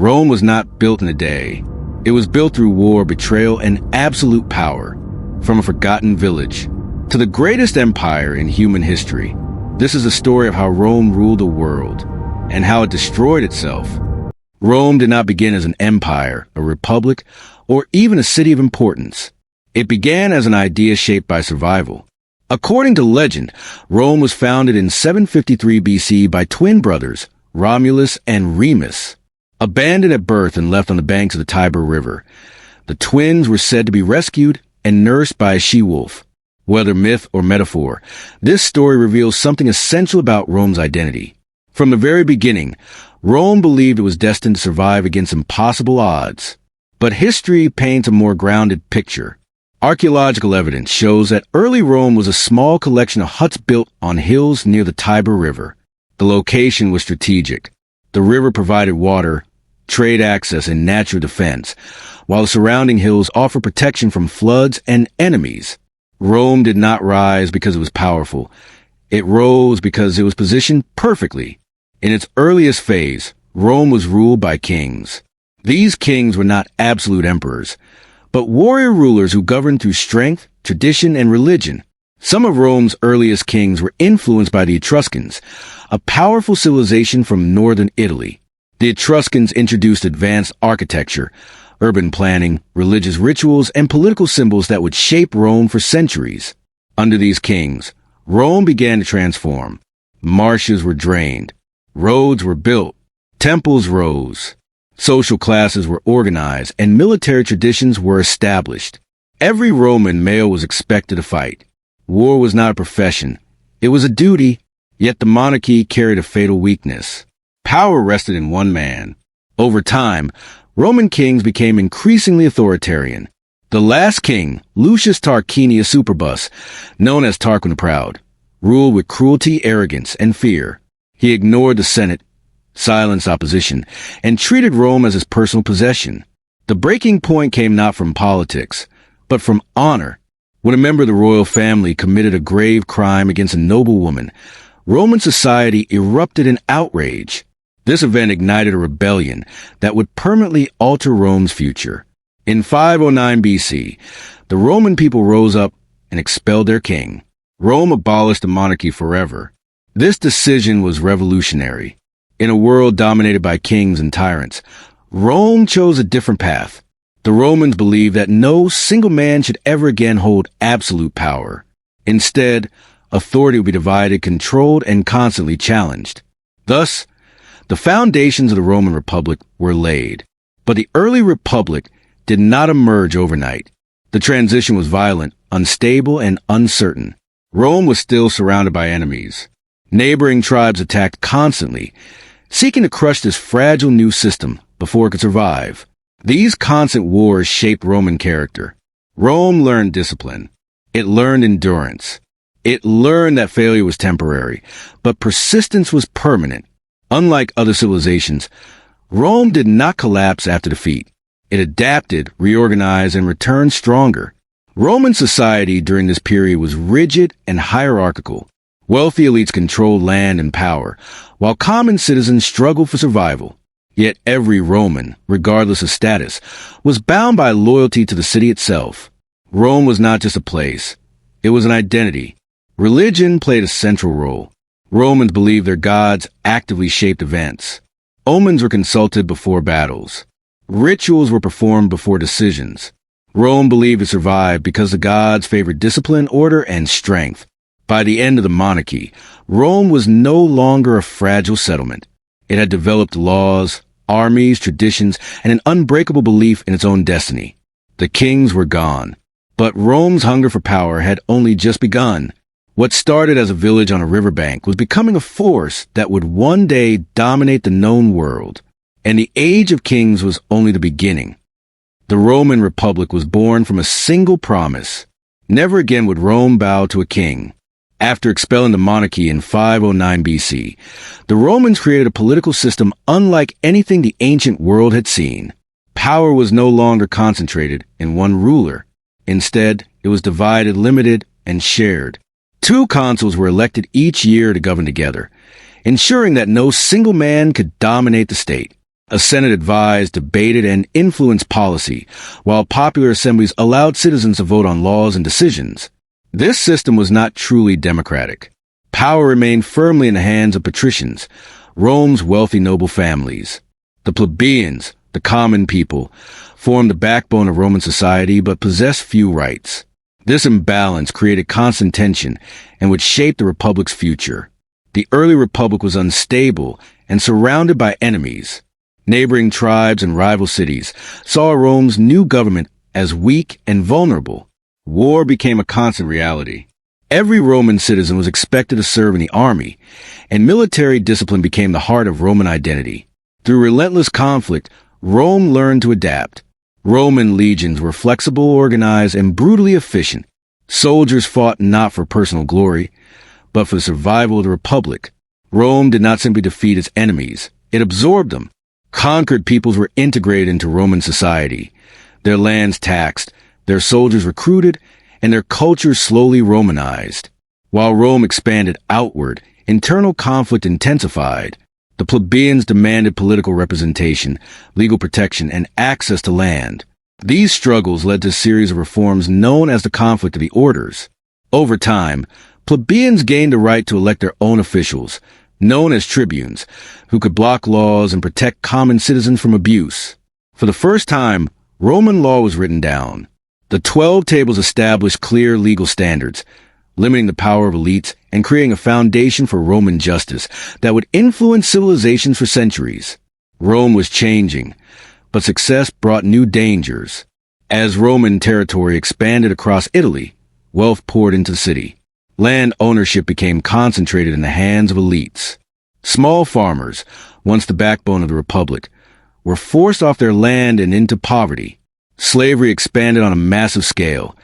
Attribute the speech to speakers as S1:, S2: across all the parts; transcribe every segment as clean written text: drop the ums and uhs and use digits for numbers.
S1: Rome was not built in a day. It was built through war, betrayal, and absolute power. From a forgotten village to the greatest empire in human history, this is a story of how Rome ruled the world and how it destroyed itself. Rome did not begin as an empire, a republic, or even a city of importance. It began as an idea shaped by survival. According to legend, Rome was founded in 753 BC by twin brothers, Romulus and Remus. Abandoned at birth and left on the banks of the Tiber River, the twins were said to be rescued and nursed by a she-wolf. Whether myth or metaphor, this story reveals something essential about Rome's identity. From the very beginning, Rome believed it was destined to survive against impossible odds. But history paints a more grounded picture. Archaeological evidence shows that early Rome was a small collection of huts built on hills near the Tiber River. The location was strategic. The river provided water, trade access, and natural defense, while the surrounding hills offered protection from floods and enemies. Rome did not rise because it was powerful. It rose because it was positioned perfectly. In its earliest phase, Rome was ruled by kings. These kings were not absolute emperors, but warrior rulers who governed through strength, tradition, and religion. Some of Rome's earliest kings were influenced by the Etruscans, a powerful civilization from northern Italy. The Etruscans introduced advanced architecture, urban planning, religious rituals, and political symbols that would shape Rome for centuries. Under these kings, Rome began to transform. Marshes were drained, roads were built, temples rose, social classes were organized, and military traditions were established. Every Roman male was expected to fight. War was not a profession, it was a duty, yet the monarchy carried a fatal weakness. Power rested in one man. Over time, Roman kings became increasingly authoritarian. The last king, Lucius Tarquinius Superbus, known as Tarquin the Proud, ruled with cruelty, arrogance, and fear. He ignored the Senate, silenced opposition, and treated Rome as his personal possession. The breaking point came not from politics, but from honor. When a member of the royal family committed a grave crime against a noble woman, Roman society erupted in outrage. This event ignited a rebellion that would permanently alter Rome's future. In 509 BC, the Roman people rose up and expelled their king. Rome abolished the monarchy forever. This decision was revolutionary. In a world dominated by kings and tyrants, Rome chose a different path. The Romans believed that no single man should ever again hold absolute power. Instead, authority would be divided, controlled, and constantly challenged. Thus, the foundations of the Roman Republic were laid. But the early republic did not emerge overnight. The transition was violent, unstable, and uncertain. Rome was still surrounded by enemies. Neighboring tribes attacked constantly, seeking to crush this fragile new system before it could survive. These constant wars shaped Roman character. Rome learned discipline. It learned endurance. It learned that failure was temporary, but persistence was permanent. Unlike other civilizations, Rome did not collapse after defeat. It adapted, reorganized, and returned stronger. Roman society during this period was rigid and hierarchical. Wealthy elites controlled land and power, while common citizens struggled for survival. Yet every Roman, regardless of status, was bound by loyalty to the city itself. Rome was not just a place. It was an identity. Religion played a central role. Romans believed their gods actively shaped events. Omens were consulted before battles. Rituals were performed before decisions. Rome believed it survived because the gods favored discipline, order, and strength. By the end of the monarchy, Rome was no longer a fragile settlement. It had developed laws, armies, traditions, and an unbreakable belief in its own destiny. The kings were gone, but Rome's hunger for power had only just begun. What started as a village on a riverbank was becoming a force that would one day dominate the known world. And the age of kings was only the beginning. The Roman Republic was born from a single promise. Never again would Rome bow to a king. After expelling the monarchy in 509 BC, the Romans created a political system unlike anything the ancient world had seen. Power was no longer concentrated in one ruler. Instead, it was divided, limited, and shared. 2 consuls were elected each year to govern together, ensuring that no single man could dominate the state. A Senate advised, debated, and influenced policy, while popular assemblies allowed citizens to vote on laws and decisions. This system was not truly democratic. Power remained firmly in the hands of patricians, Rome's wealthy noble families. The plebeians, the common people, formed the backbone of Roman society but possessed few rights. This imbalance created constant tension and would shape the Republic's future. The early Republic was unstable and surrounded by enemies. Neighboring tribes and rival cities saw Rome's new government as weak and vulnerable. War became a constant reality. Every Roman citizen was expected to serve in the army, and military discipline became the heart of Roman identity. Through relentless conflict, Rome learned to adapt. Roman legions were flexible, organized, and brutally efficient. Soldiers fought not for personal glory, but for the survival of the Republic. Rome did not simply defeat its enemies, it absorbed them. Conquered peoples were integrated into Roman society, their lands taxed, their soldiers recruited, and their cultures slowly Romanized. While Rome expanded outward, internal conflict intensified. The plebeians demanded political representation, legal protection, and access to land. These struggles led to a series of reforms known as the conflict of the orders. Over time, plebeians gained the right to elect their own officials, known as tribunes, who could block laws and protect common citizens from abuse. For the first time, Roman law was written down. The 12 Tables established clear legal standards, limiting the power of elites and creating a foundation for Roman justice that would influence civilizations for centuries. Rome was changing, but success brought new dangers. As Roman territory expanded across Italy, wealth poured into the city. Land ownership became concentrated in the hands of elites. Small farmers, once the backbone of the Republic, were forced off their land and into poverty. Slavery expanded on a massive scale,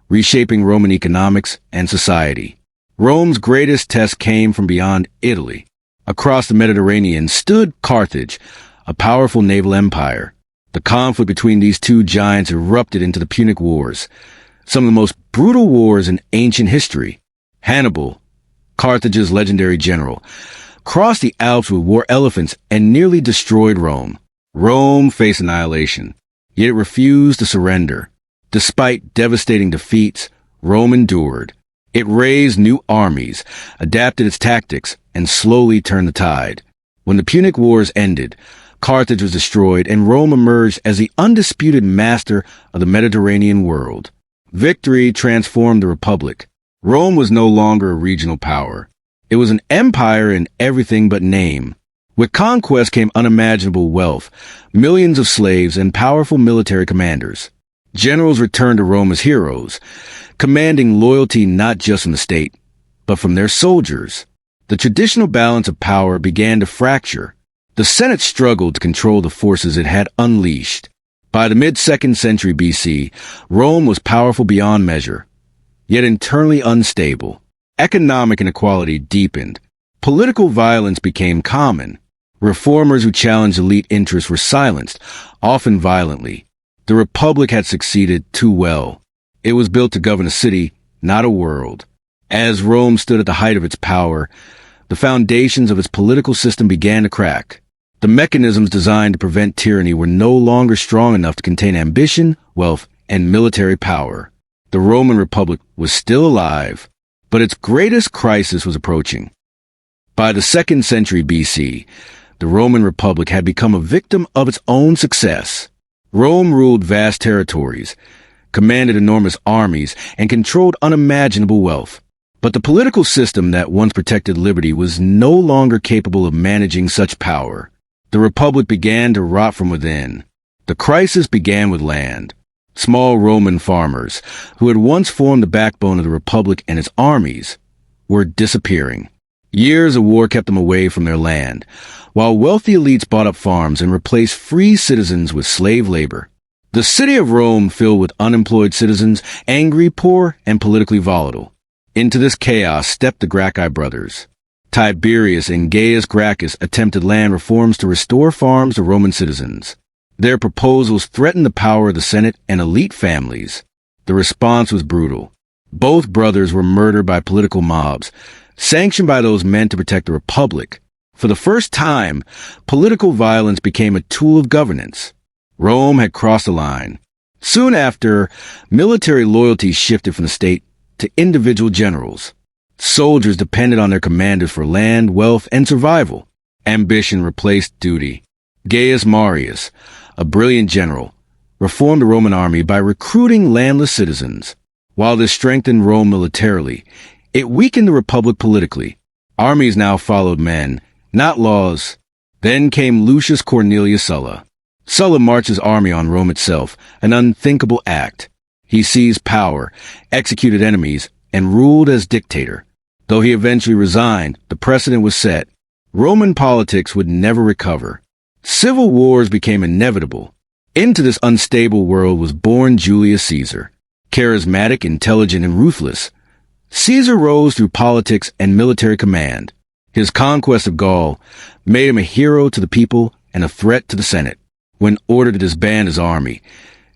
S1: reshaping Roman economics and society. Rome's greatest test came from beyond Italy. Across the Mediterranean stood Carthage, a powerful naval empire. The conflict between these two giants erupted into the Punic Wars, some of the most brutal wars in ancient history. Hannibal, Carthage's legendary general, crossed the Alps with war elephants and nearly destroyed Rome. Rome faced annihilation, yet it refused to surrender. Despite devastating defeats, Rome endured. It raised new armies, adapted its tactics, and slowly turned the tide. When the Punic Wars ended, Carthage was destroyed and Rome emerged as the undisputed master of the Mediterranean world. Victory transformed the Republic. Rome was no longer a regional power. It was an empire in everything but name. With conquest came unimaginable wealth, millions of slaves, and powerful military commanders. Generals returned to Rome as heroes, commanding loyalty not just from the state, but from their soldiers. The traditional balance of power began to fracture. The Senate struggled to control the forces it had unleashed. By the mid-2nd century BC, Rome was powerful beyond measure, yet internally unstable. Economic inequality deepened. Political violence became common. Reformers who challenged elite interests were silenced, often violently. The Republic had succeeded too well. It was built to govern a city, not a world. As Rome stood at the height of its power, the foundations of its political system began to crack. The mechanisms designed to prevent tyranny were no longer strong enough to contain ambition, wealth, and military power. The Roman Republic was still alive, but its greatest crisis was approaching. By the 2nd century BC, the Roman Republic had become a victim of its own success. Rome ruled vast territories, commanded enormous armies, and controlled unimaginable wealth. But the political system that once protected liberty was no longer capable of managing such power. The Republic began to rot from within. The crisis began with land. Small Roman farmers, who had once formed the backbone of the Republic and its armies, were disappearing. Years of war kept them away from their land, while wealthy elites bought up farms and replaced free citizens with slave labor. The city of Rome filled with unemployed citizens, angry, poor, and politically volatile. Into this chaos stepped the Gracchi brothers. Tiberius and Gaius Gracchus attempted land reforms to restore farms to Roman citizens. Their proposals threatened the power of the Senate and elite families. The response was brutal. Both brothers were murdered by political mobs, sanctioned by those meant to protect the Republic. For the first time, political violence became a tool of governance. Rome had crossed the line. Soon after, military loyalty shifted from the state to individual generals. Soldiers depended on their commanders for land, wealth, and survival. Ambition replaced duty. Gaius Marius, a brilliant general, reformed the Roman army by recruiting landless citizens. While this strengthened Rome militarily, it weakened the republic politically. Armies now followed men, not laws. Then came Lucius Cornelius Sulla. Sulla marched his army on Rome itself, an unthinkable act. He seized power, executed enemies, and ruled as dictator. Though he eventually resigned, the precedent was set. Roman politics would never recover. Civil wars became inevitable. Into this unstable world was born Julius Caesar. Charismatic, intelligent, and ruthless, Caesar rose through politics and military command. His conquest of Gaul made him a hero to the people and a threat to the Senate. When ordered to disband his army,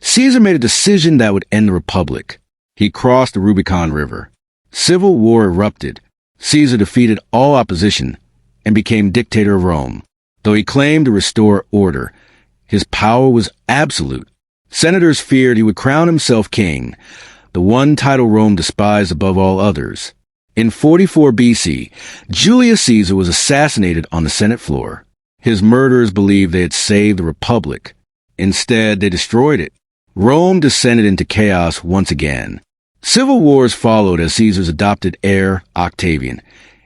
S1: Caesar made a decision that would end the republic. He crossed the Rubicon River. Civil war erupted. Caesar defeated all opposition and became dictator of Rome. Though he claimed to restore order, his power was absolute. Senators feared he would crown himself king, the one title Rome despised above all others. In 44 BC, Julius Caesar was assassinated on the Senate floor. His murderers believed they had saved the republic. Instead, they destroyed it. Rome descended into chaos once again. Civil wars followed as Caesar's adopted heir, Octavian,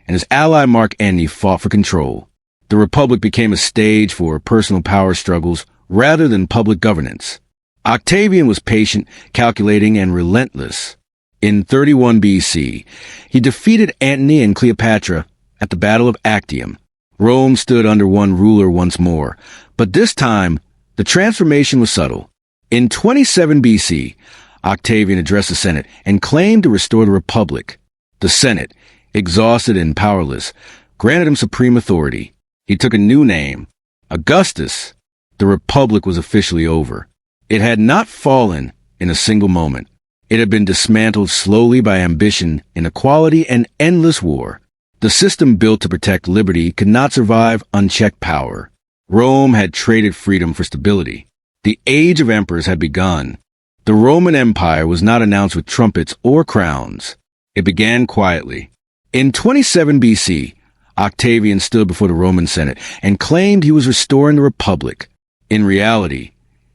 S1: and his ally Mark Antony fought for control. The republic became a stage for personal power struggles rather than public governance. Octavian was patient, calculating, and relentless. In 31 BC, he defeated Antony and Cleopatra at the Battle of Actium. Rome stood under one ruler once more, but this time, the transformation was subtle. In 27 BC, Octavian addressed the Senate and claimed to restore the Republic. The Senate, exhausted and powerless, granted him supreme authority. He took a new name, Augustus. The Republic was officially over. It had not fallen in a single moment. It had been dismantled slowly by ambition, inequality, and endless war. The system built to protect liberty could not survive unchecked power. Rome had traded freedom for stability. The age of emperors had begun. The Roman Empire was not announced with trumpets or crowns. It began quietly. In 27 BC, Octavian stood before the Roman Senate and claimed he was restoring the Republic. In reality,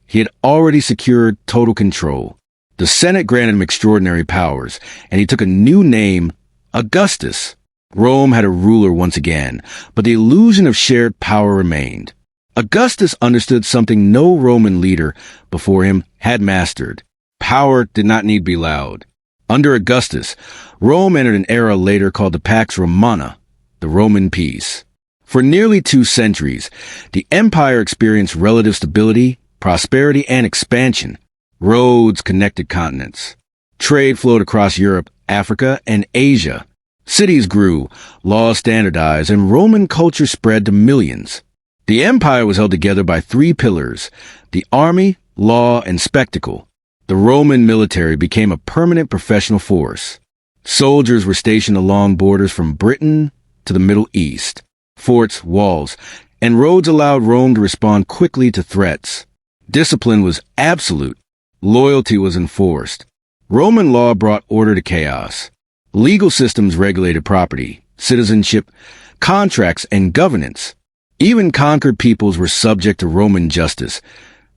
S1: he had already secured total control. The Senate granted him extraordinary powers, and he took a new name, Augustus. Rome had a ruler once again, but the illusion of shared power remained. Augustus understood something no Roman leader before him had mastered. Power did not need to be loud. Under Augustus, Rome entered an era later called the Pax Romana, the Roman peace. For nearly 2 centuries, the empire experienced relative stability, prosperity, and expansion. Roads connected continents. Trade flowed across Europe, Africa, and Asia. Cities grew, laws standardized, and Roman culture spread to millions. The empire was held together by 3 pillars: the army, law, and spectacle. The Roman military became a permanent professional force. Soldiers were stationed along borders from Britain to the Middle East. Forts, walls, and roads allowed Rome to respond quickly to threats. Discipline was absolute. Loyalty was enforced. Roman law brought order to chaos. Legal systems regulated property, citizenship, contracts, and governance. Even conquered peoples were subject to Roman justice,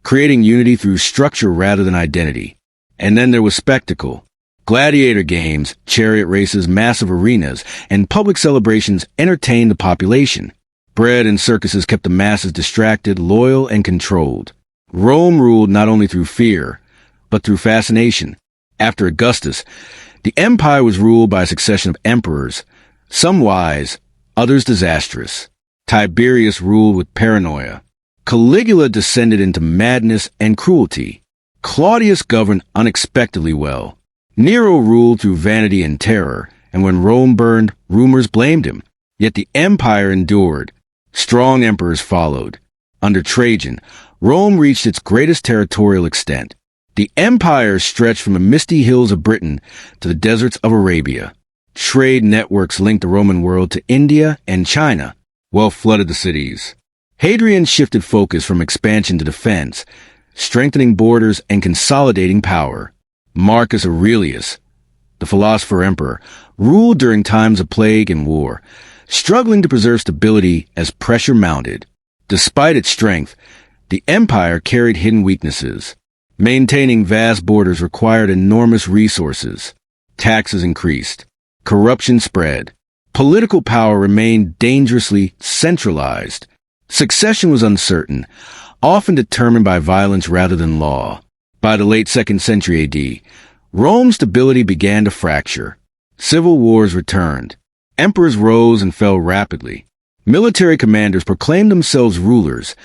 S1: creating unity through structure rather than identity. And then there was spectacle. Gladiator games, chariot races, massive arenas, and public celebrations entertained the population. Bread and circuses kept the masses distracted, loyal, and controlled. Rome ruled not only through fear, but through fascination. After Augustus, the empire was ruled by a succession of emperors, some wise, others disastrous. Tiberius ruled with paranoia. Caligula descended into madness and cruelty. Claudius governed unexpectedly well. Nero ruled through vanity and terror, and when Rome burned, rumors blamed him. Yet the empire endured. Strong emperors followed. Under Trajan, Rome reached its greatest territorial extent. The empire stretched from the misty hills of Britain to the deserts of Arabia. Trade networks linked the Roman world to India and China. Wealth flooded the cities. Hadrian shifted focus from expansion to defense, strengthening borders and consolidating power. Marcus Aurelius, the philosopher emperor, ruled during times of plague and war, struggling to preserve stability as pressure mounted. Despite its strength, the empire carried hidden weaknesses. Maintaining vast borders required enormous resources. Taxes increased. Corruption spread. Political power remained dangerously centralized. Succession was uncertain, often determined by violence rather than law. By the late 2nd century AD, Rome's stability began to fracture. Civil wars returned. Emperors rose and fell rapidly. Military commanders proclaimed themselves rulers,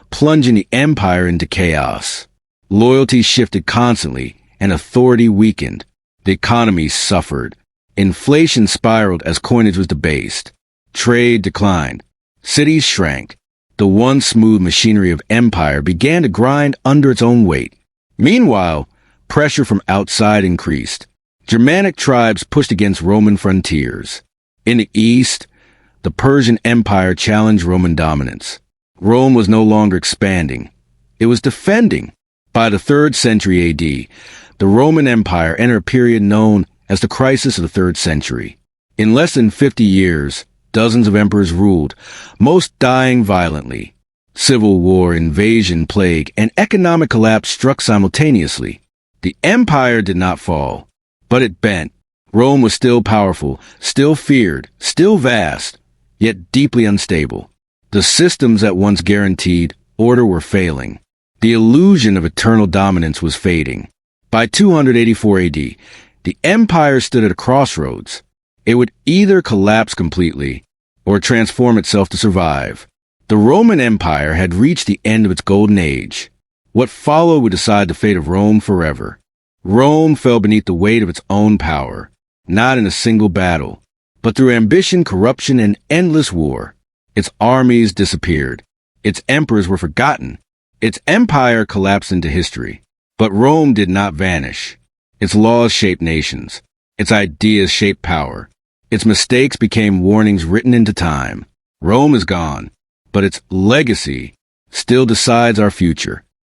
S1: plunging the empire into chaos. Loyalty shifted constantly, and authority weakened. The economy suffered. Inflation spiraled as coinage was debased. Trade declined. Cities shrank. The once smooth machinery of empire began to grind under its own weight. Meanwhile, pressure from outside increased. Germanic tribes pushed against Roman frontiers. In the east, the Persian Empire challenged Roman dominance. Rome was no longer expanding. It was defending. By the 3rd century AD, the Roman Empire entered a period known as the crisis of the 3rd century. In less than 50 years, dozens of emperors ruled, most dying violently. Civil war, invasion, plague, and economic collapse struck simultaneously. The empire did not fall, but it bent. Rome was still powerful, still feared, still vast, yet deeply unstable. The systems that once guaranteed order were failing. The illusion of eternal dominance was fading. By 284 AD, the empire stood at a crossroads. It would either collapse completely or transform itself to survive. The Roman Empire had reached the end of its golden age. What followed would decide the fate of Rome forever. Rome fell beneath the weight of its own power, not in a single battle, but through ambition, corruption, and endless war. Its armies disappeared. Its emperors were forgotten. Its empire collapsed into history. But Rome did not vanish. Its laws shaped nations. Its ideas shaped power. Its mistakes became warnings written into time. Rome is gone, but its legacy still decides our future.